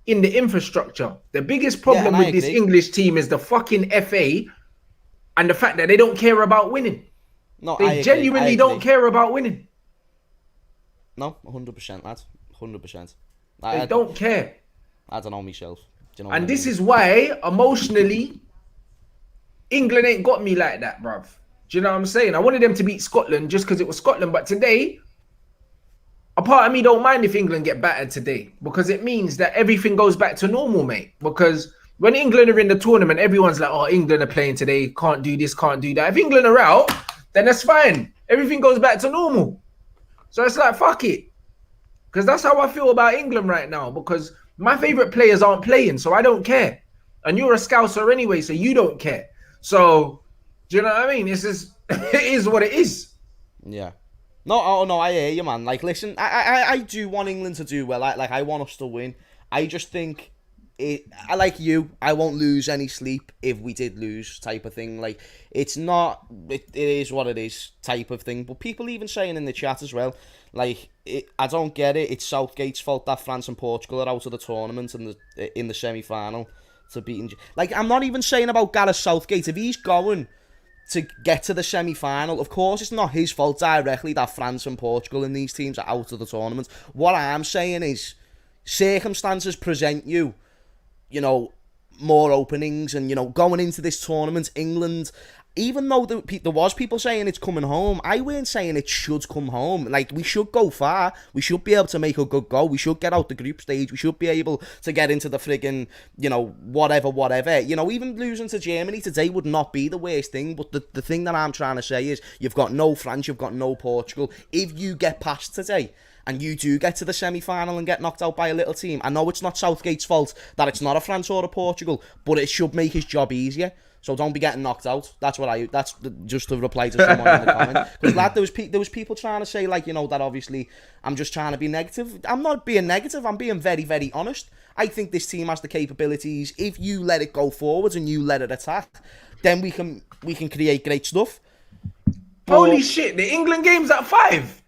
in the infrastructure. The biggest problem with this English team is the fucking FA and the fact that they don't care about winning. No, they genuinely don't care about winning. No, 100%, lad. 100%. They don't care. I don't know myself. Do you know and this is why, emotionally, England ain't got me like that, bruv. Do you know what I'm saying? I wanted them to beat Scotland just because it was Scotland. But today, a part of me don't mind if England get battered today, because it means that everything goes back to normal, mate. Because when England are in the tournament, everyone's like, oh, England are playing today. Can't do this, can't do that. If England are out, then that's fine. Everything goes back to normal. So it's like, fuck it. Because that's how I feel about England right now. Because my favourite players aren't playing, so I don't care. And you're a Scouser anyway, so you don't care. So, do you know what I mean? It's just, it is what it is. Yeah. No, I hear you, man. Like, listen, I do want England to do well. I want us to win. I just think, I like you, I won't lose any sleep if we did lose, type of thing. Like, it's not, it is what it is, type of thing. But people even saying in the chat as well, like, I don't get it. It's Southgate's fault that France and Portugal are out of the tournament in the semi-final to beating. Like, I'm not even saying about Gareth Southgate. If he's going to get to the semi-final. Of course, it's not his fault directly that France and Portugal and these teams are out of the tournament. What I'm saying is, circumstances present you, you know, more openings, and, you know, going into this tournament, England, even though there was people saying it's coming home, I weren't saying it should come home. Like, we should go far. We should be able to make a good go. We should get out the group stage. We should be able to get into the friggin', you know, whatever. You know, even losing to Germany today would not be the worst thing. But the thing that I'm trying to say is, you've got no France, you've got no Portugal. If you get past today, and you do get to the semi-final and get knocked out by a little team, I know it's not Southgate's fault that it's not a France or a Portugal, but it should make his job easier. So don't be getting knocked out. That's just to reply to someone in the comment. Because, lad, there was people trying to say, like, you know, that obviously I'm just trying to be negative. I'm not being negative. I'm being very, very honest. I think this team has the capabilities. If you let it go forwards and you let it attack, then we can create great stuff. But, holy shit, the England game's at 5.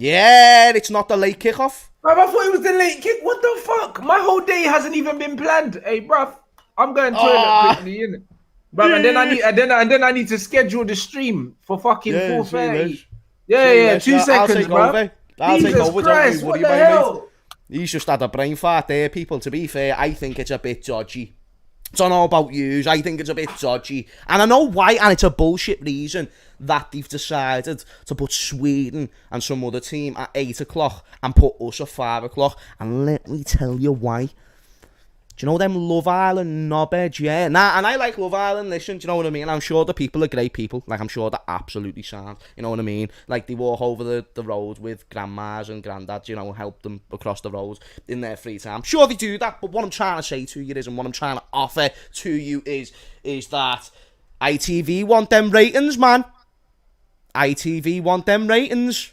Yeah, it's not the late kickoff. Bruv, I thought it was the late kick. What the fuck? My whole day hasn't even been planned. Hey, bruv, I'm going toilet quickly, innit? Bruv, and then I need to schedule the stream for fucking 4:30. Yeah, 2 seconds, bruv. Jesus Christ, what the hell? He's just had a brain fart there, people. To be fair, I think it's a bit dodgy. I don't know about yous. I think it's a bit dodgy. And I know why, and it's a bullshit reason that they've decided to put Sweden and some other team at 8 o'clock and put us at 5 o'clock. And let me tell you why. Do you know them Love Island knobheads? Yeah. Nah, and I like Love Island. Listen, do you know what I mean? I'm sure the people are great people. Like, I'm sure they're absolutely sound. You know what I mean? Like, they walk over the road with grandmas and granddads, you know, help them across the road in their free time. Sure, they do that. But what I'm trying to say to you is, and what I'm trying to offer to you is that ITV want them ratings, man. ITV want them ratings.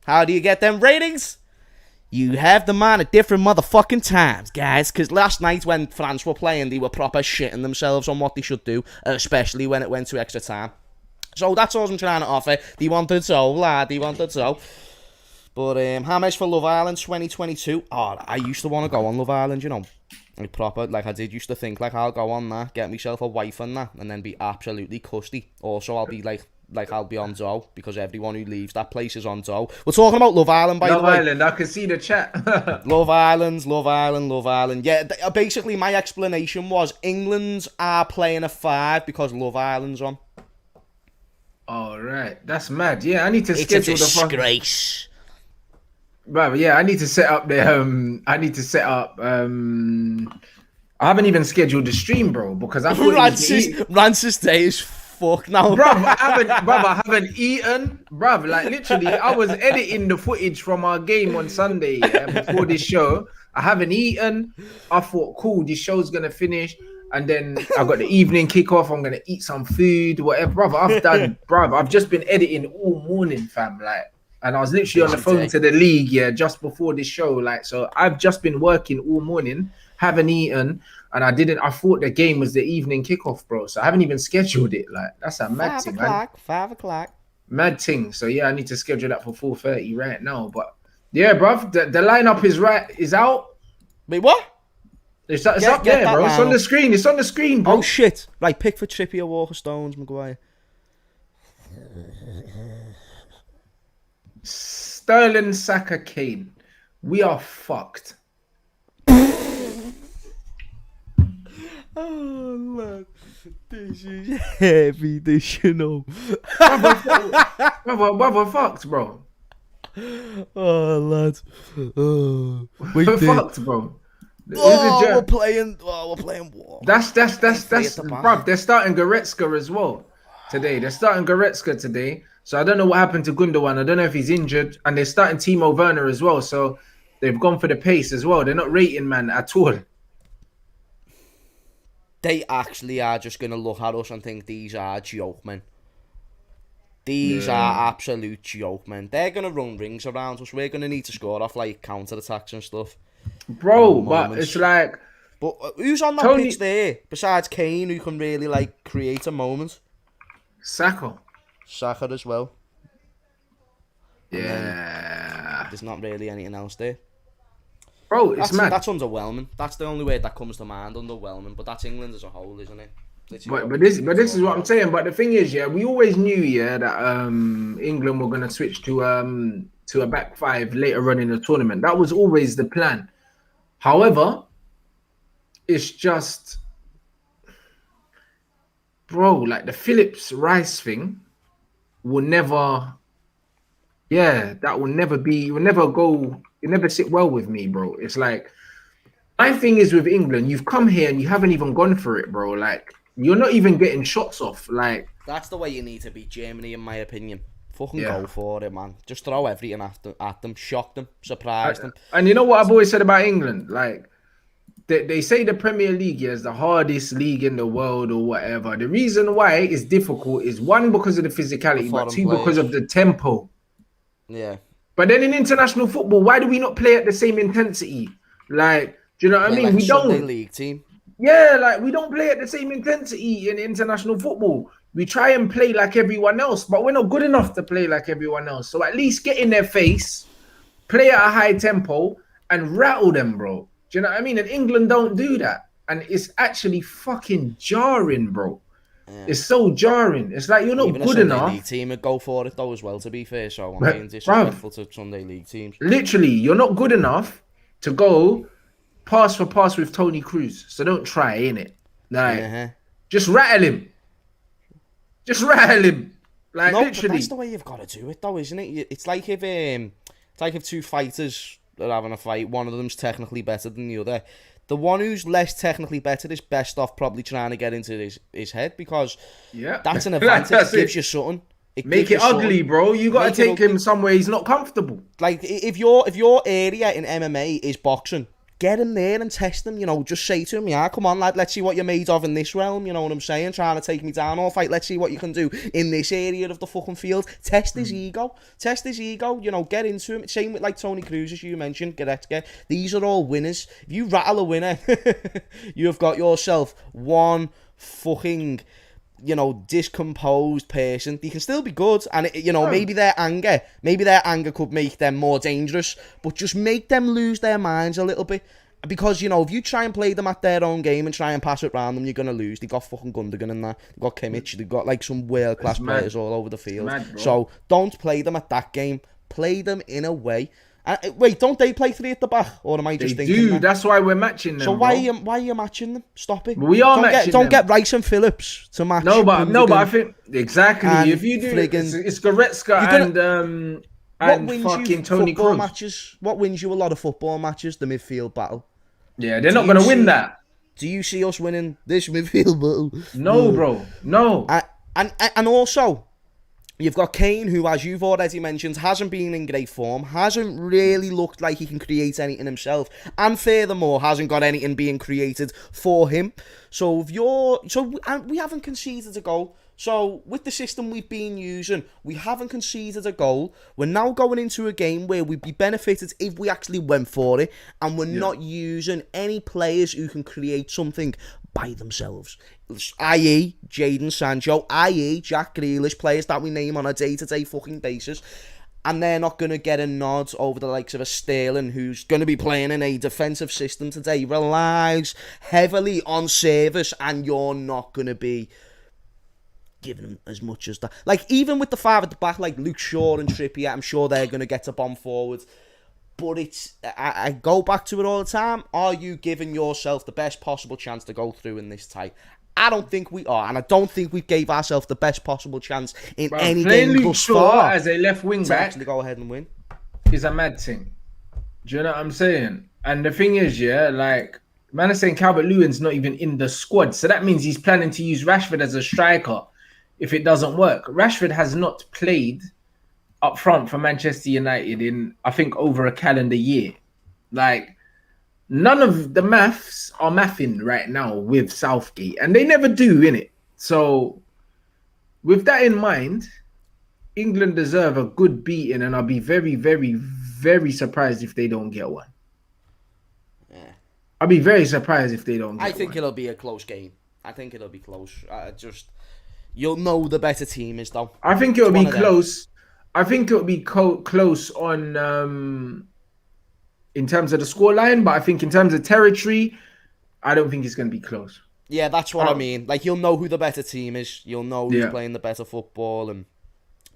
How do you get them ratings? You have them on at different motherfucking times, guys. Because last night when France were playing, they were proper shitting themselves on what they should do, especially when it went to extra time. So that's all I'm trying to offer. They wanted so, lad. They wanted so. But how much for Love Island 2022? Oh, I used to want to go on Love Island, you know. Like, proper, like, I did used to think, like, I'll go on that, get myself a wife and that, and then be absolutely custy. Also, I'll be like I'll be on Zoe, because everyone who leaves that place is on Zoe. We're talking about Love Island, by the way. Love Island, I can see the chat. Love Island. Yeah, basically my explanation was England are playing a 5 because Love Island's on. All right, that's mad. Yeah, I need to schedule the disgrace. Right, yeah, I need to set up the I haven't even scheduled the stream, bro, because I thought Rance's day is fuck now. Bruv, I haven't eaten. Bruv, like, literally, I was editing the footage from our game on Sunday, before this show. I haven't eaten. I thought, cool, this show's gonna finish, and then I got the evening kickoff. I'm gonna eat some food, whatever. Bruv, I've just been editing all morning, fam. Like, and I was literally on the phone to the league, just before this show. Like, so I've just been working all morning, haven't eaten. And I thought the game was the evening kickoff, bro. So I haven't even scheduled it. Like, that's a mad thing, man. 5 o'clock. Mad thing. So yeah, I need to schedule that for 4:30 right now. But yeah, bro, the lineup is out. Wait, what? It's up there, bro. It's on the screen. It's on the screen, bro. Oh shit! Right, Pickford, Trippier, Walker, Stones, Maguire. Sterling, Saka, Kane. We are fucked. Oh, lad. This is heavy, this, you know. We're fucked, bro. Oh, lad. Oh, we're fucked, bro. We're playing war. That's bruv, they're starting Goretzka as well today. They're starting Goretzka today. So I don't know what happened to Gundogan. I don't know if he's injured. And they're starting Timo Werner as well. So they've gone for the pace as well. They're not rating man at all. They actually are just going to look at us and think these are joke men. These are absolute joke men. They're going to run rings around us. We're going to need to score off like counter-attacks and stuff. Bro, but it's like... But who's on that pitch there besides Kane who can really like create a moment? Saka as well. Yeah. There's not really anything else there. Bro, it's mad. That's underwhelming. That's the only word that comes to mind, underwhelming. But that's England as a whole, isn't it? Literally But what but we this just been but this is talking what I'm about. saying. But the thing is, yeah, we always knew, yeah, that England were gonna switch to a back five later on in the tournament. That was always the plan. However, it's just, bro, like the Phillips Rice thing will never, yeah, that will never be, it will never go, it never sit well with me, bro. It's like my thing is with England, you've come here and you haven't even gone for it, bro. Like you're not even getting shots off. Like, That's the way you need to beat Germany, in my opinion. Fucking yeah. go for it, man. Just throw everything at them, shock them, surprise them. And you know what I've always said about England? Like, they say the Premier League is the hardest league in the world or whatever. The reason why it's difficult is one, because of the The physicality, but foreign two, because of players. the tempo. Yeah. But then in international football, why do we not play at the same intensity? Like, do you know what I Play mean? like a We Sunday don't. league team. Yeah, like we don't play at the same intensity in international football. We try and play like everyone else, but we're not good enough to play like everyone else. So at least get in their face, play at a high tempo, and rattle them, bro. Do you know what I mean? And England don't do that. And it's actually fucking jarring, bro. Yeah. It's so jarring. It's like you're not Even a good Sunday league enough. team would go for it though as well, to be fair, so I'm being But, bruv, disrespectful to Sunday league teams. literally, you're not good enough to go pass for pass with Tony Cruz. So don't try, innit? Like, Uh-huh. just rattle him. Just rattle him. Like, No, but that's literally. the way you've got to do it though, isn't it? It's like if two fighters are having a fight, one of them's technically better than the other. The one who's less technically better is best off probably trying to get into his head, because Yeah. that's an advantage. That's It gives it. you something. It Make gives you it ugly, something. bro. You got to Make it take him ugly. somewhere he's not comfortable. Like if your area in MMA is boxing, get him there and test him. You know, just say to him, "Yeah, come on, lad. Let's see what you're made of in this realm." You know what I'm saying? Trying to take me down all fight. Let's see what you can do in this area of the fucking field. Test his ego. Test his ego. You know, get into him. Same with like Tony Cruz, as you mentioned, Goretzka. These are all winners. If you rattle a winner, you have got yourself one fucking, you know, discomposed person. They can still be good, and you know, maybe their anger could make them more dangerous, but just make them lose their minds a little bit. Because, you know, if you try and play them at their own game and try and pass it around them, you're gonna lose. They got fucking Gundogan in there. They got Kimmich. They got like some world class players all over the field. Mad, so don't play them at that game. Play them in a way. Wait, don't they play three at the back, or am I just They thinking do. that? That's why we're matching them. So bro. why are you matching them? Stop it. We are matching Don't them. get Rice and Phillips to match. No, but I Gundogan. think exactly. And If you do, friggin- it's Goretzka What and wins fucking you Tony football Kroos. matches? What wins you a lot of football matches? The midfield battle. Yeah, they're Do not you gonna win see- that. Do you see us winning this midfield battle? No, bro. No. And also, you've got Kane, who, as you've already mentioned, hasn't been in great form, hasn't really looked like he can create anything himself, and furthermore, hasn't got anything being created for him. So we haven't conceded a goal. So with the system we've been using, we haven't conceded a goal. We're now going into a game where we'd be benefited if we actually went for it, and we're not using any players who can create something by themselves, i.e. Jadon Sancho, i.e. Jack Grealish, players that we name on a day-to-day fucking basis. And they're not going to get a nod over the likes of a Sterling, who's going to be playing in a defensive system today, relies heavily on service, and you're not going to be giving them as much as that. Like, even with the five at the back, like Luke Shaw and Trippier, I'm sure they're going to get a bomb forward. But I go back to it all the time. Are you giving yourself the best possible chance to go through in this tie? I don't think we are, and I don't think we gave ourselves the best possible chance in any Playing game Luke thus Shaw far as a left wing to back actually go ahead and win. is a mad thing. Do you know what I'm saying? And the thing is, yeah, like, man is saying Calvert-Lewin's not even in the squad, so that means he's planning to use Rashford as a striker if it doesn't work. Rashford has not played up front for Manchester United in, I think, over a calendar year. Like, none of the maths are mathing right now with Southgate, and they never do, innit? So, with that in mind, England deserve a good beating, and I'll be very, very, very surprised if they don't get one. Yeah. I'll be very surprised if they don't get I think one. it'll be a close game. I think it'll be close. You'll know the better team is, though. I think it'll It's be one of them. close. I think it'll be close on in terms of the scoreline, but I think in terms of territory, I don't think it's going to be close. Yeah, that's what I Um, mean. Like, you'll know who the better team is. You'll know who's yeah. playing the better football, and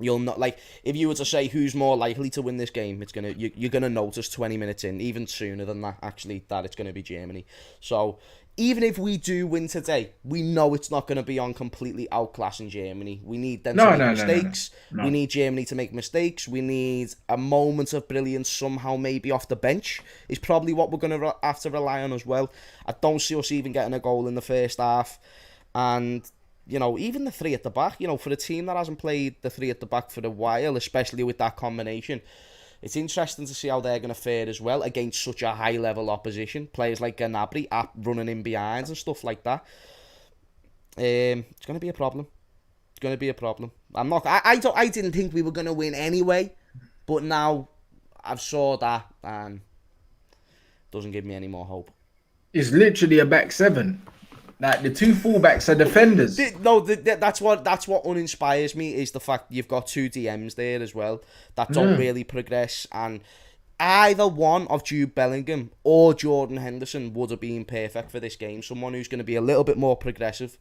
you'll not like if you were to say who's more likely to win this game, you're gonna notice 20 minutes in, even sooner than that actually, that it's gonna be Germany. So even if we do win today, we know it's not gonna be on completely outclassing Germany. We need them to No, make no, no, no, no, mistakes. We no. need Germany to make mistakes. We need a moment of brilliance somehow, maybe off the bench. Is probably what we're gonna have to rely on as well. I don't see us even getting a goal in the first half, and even the three at the back, for a team that hasn't played the three at the back for a while, especially with that combination, it's interesting to see how they're going to fare as well against such a high-level opposition. Players like Gnabry running in behinds and stuff like that. It's going to be a problem. It's going to be a problem. I didn't think we were going to win anyway, but now I've saw that, and it doesn't give me any more hope. It's literally a back seven. Like the two fullbacks are defenders. That's what uninspires me, is the fact you've got two DMs there as well that don't really progress, and either one of Jude Bellingham or Jordan Henderson would have been perfect for this game. Someone who's going to be a little bit more progressive,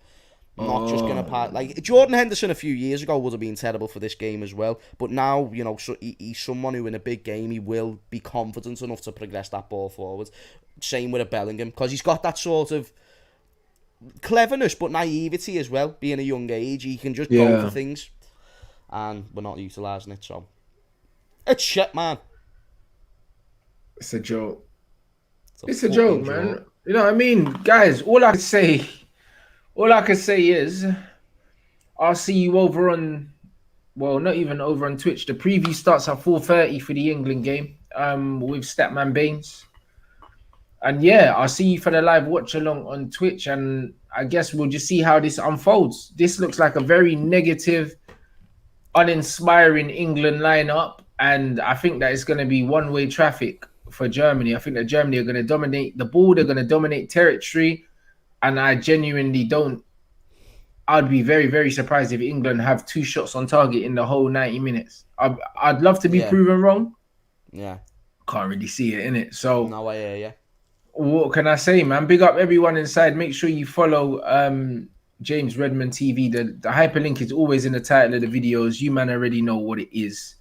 not just going to part. Like Jordan Henderson a few years ago would have been terrible for this game as well, but now so he's someone who in a big game he will be confident enough to progress that ball forward. Same with a Bellingham, because he's got that sort of cleverness but naivety as well. Being a young age, he can just go for things, and we're not utilising it. So it's shit, man. It's a joke. It's It's a joke, man. joke. You know what I mean, guys? All I can say is, I'll see you over on. Well, not even over on Twitch. The preview starts at 4:30 for the England game. With Statman Baines. And yeah, I'll see you for the live watch along on Twitch, and I guess we'll just see how this unfolds. This looks like a very negative, uninspiring England lineup, and I think that it's going to be one-way traffic for Germany. I think that Germany are going to dominate the ball, they're going to dominate territory, and I genuinely don't. I'd be very, very surprised if England have 2 shots on target in the whole 90 minutes. I'd love to be proven wrong. Yeah. Can't really see it in it. So No, I hear you. What can I say, man? Big up everyone inside. Make sure you follow James Redmond TV. The hyperlink is always in the title of the videos. You man already know what it is.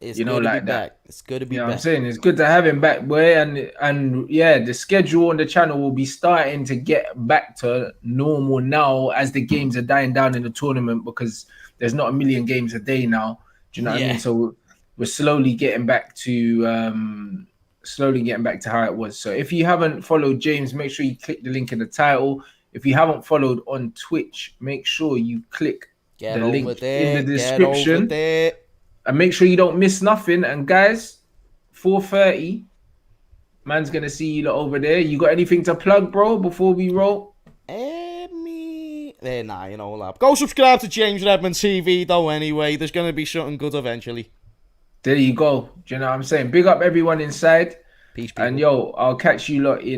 It's good to be back. It's good to be back. I'm saying it's good to have him back, boy. And yeah, the schedule on the channel will be starting to get back to normal now as the games are dying down in the tournament, because there's not a million games a day now. Do you know what I mean? So we're slowly getting back to how it was. So if you haven't followed James, make sure you click the link in the title. If you haven't followed on Twitch, make sure you click the link in the description. And make sure you don't miss nothing. And guys, 4:30, man's gonna see you lot over there. You got anything to plug, bro, before we roll? Go subscribe to James Redmond TV though anyway. There's gonna be something good eventually. There you go. Do you know what I'm saying? Big up everyone inside. Peace, people. And yo, I'll catch you lot in